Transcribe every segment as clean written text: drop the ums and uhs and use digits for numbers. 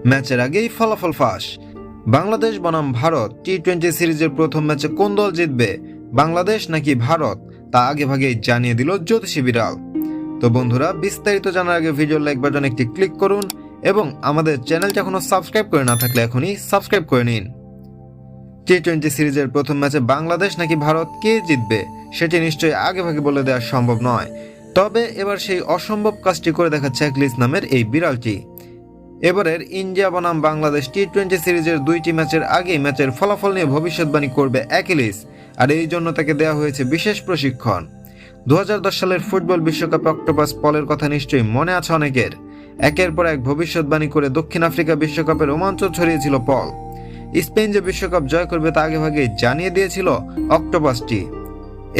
ম্যাচের আগেই ফলাফল ফাঁস। বাংলাদেশ বনাম ভারত টি-20 সিরিজের প্রথম ম্যাচে কোন দল জিতবে, বাংলাদেশ নাকি ভারত, তা আগেভাগেই জানিয়ে দিল জ্যোতিষী বিড়াল। তো বন্ধুরা, বিস্তারিত জানার আগে ভিডিওর লাইক বাটনে একটি ক্লিক করুন এবং আমাদের চ্যানেলটি এখনো সাবস্ক্রাইব করে না থাকলে এখনই সাবস্ক্রাইব করে নিন। টি-20 সিরিজের প্রথম ম্যাচে বাংলাদেশ নাকি ভারত কে জিতবে সেটি নিশ্চয়ই আগেভাগে বলে দেওয়া সম্ভব নয়। তবে এবার সেই অসম্ভব কাজটি করে দেখাচ্ছে অ্যাকিলিস নামের এই বিড়ালটি। এবারের ইন্ডিয়া বনাম বাংলাদেশ টি-20 সিরিজের দুইটি ম্যাচের আগেই ম্যাচের ফলাফল নিয়ে ভবিষ্যৎবাণী করবে অ্যাকিলিস, আর এই জন্য তাকে দেওয়া হয়েছে বিশেষ প্রশিক্ষণ। 2010 সালের ফুটবল বিশ্বকাপে অক্টোপাস পলের কথা নিশ্চয়ই মনে আছে অনেকের। একের পর এক ভবিষ্যৎবাণী করে দক্ষিণ আফ্রিকা বিশ্বকাপে রোমাঞ্চ ছড়িয়েছিল পল। স্পেন যে বিশ্বকাপ জয় করবে তা আগেভাগেই জানিয়ে দিয়েছিল অক্টোপাসটি।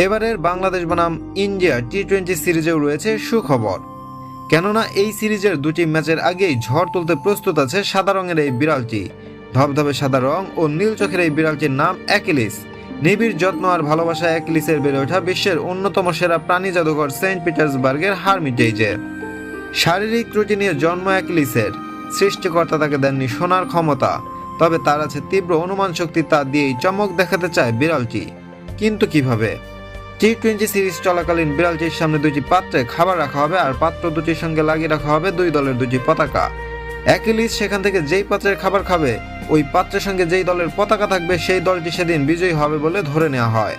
এবারের বাংলাদেশ বনাম ইন্ডিয়া টি-20 সিরিজেও রয়েছে সুখবর, কেননা এই সিরিজের দুটি ম্যাচের আগেই ঝড় তুলতে প্রস্তুত আছে সাদা রঙের এই বিড়ালটি। ধবধবে সাদা রং ও নীল চোখের এই বিড়ালটির নাম অ্যাকিলিস। নিবিড় যত্ন আর ভালোবাসায় অ্যাকিলিসের বেড়ে ওঠা বিশ্বের অন্যতম সেরা প্রাণী জাদুঘর সেন্ট পিটার্সবার্গের হারমিটেজে। শারীরিক ত্রুটি নিয়ে জন্ম অ্যাকিলিসের, সৃষ্টিকর্তা তাকে দেননি শোনার ক্ষমতা, তবে তার আছে তীব্র অনুমান শক্তি, তা দিয়েই চমক দেখাতে চায় বিড়ালটি। কিন্তু কিভাবে? টি-20 সিরিজ চলাকালীন বিড়ালটির সামনে দুটি পাত্রে খাবার রাখা হবে, আর পাত্র দুটির সঙ্গে লাগিয়ে রাখা হবে দুই দলের দুটি পতাকা। অ্যাকিলিস সেখান থেকে যেই পাত্রের খাবার খাবে, ওই পাত্রের সঙ্গে যেই দলের পতাকা থাকবে সেই দলটি সেদিন বিজয়ী হবে বলে ধরে নেওয়া হয়।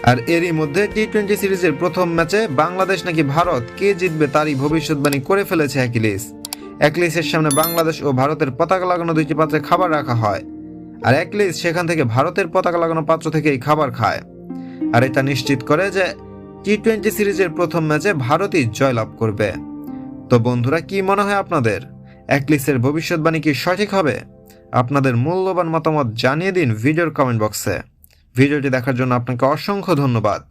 আর এরই মধ্যে টি-20 সিরিজের প্রথম ম্যাচে বাংলাদেশ নাকি ভারত কে জিতবে তারই ভবিষ্যৎবাণী করে ফেলেছে অ্যাকিলিস। অ্যাকিলিসের সামনে বাংলাদেশ ও ভারতের পতাকা লাগানো দুইটি পাত্রে খাবার রাখা হয়, আর অ্যাকিলিস সেখান থেকে ভারতের পতাকা লাগানো পাত্র থেকেই খাবার খায়। আর এটা নিশ্চিত করে যে টি-20 সিরিজের প্রথম ম্যাচে ভারতই জয়লাভ করবে। তো বন্ধুরা, কি মনে হয় আপনাদের, অ্যাকিলিসের ভবিষ্যৎবাণী কি সঠিক হবে? আপনাদের মূল্যবান মতামত জানিয়ে দিন ভিডিওর কমেন্ট বক্সে। ভিডিওটি দেখার জন্য আপনাকে অসংখ্য ধন্যবাদ।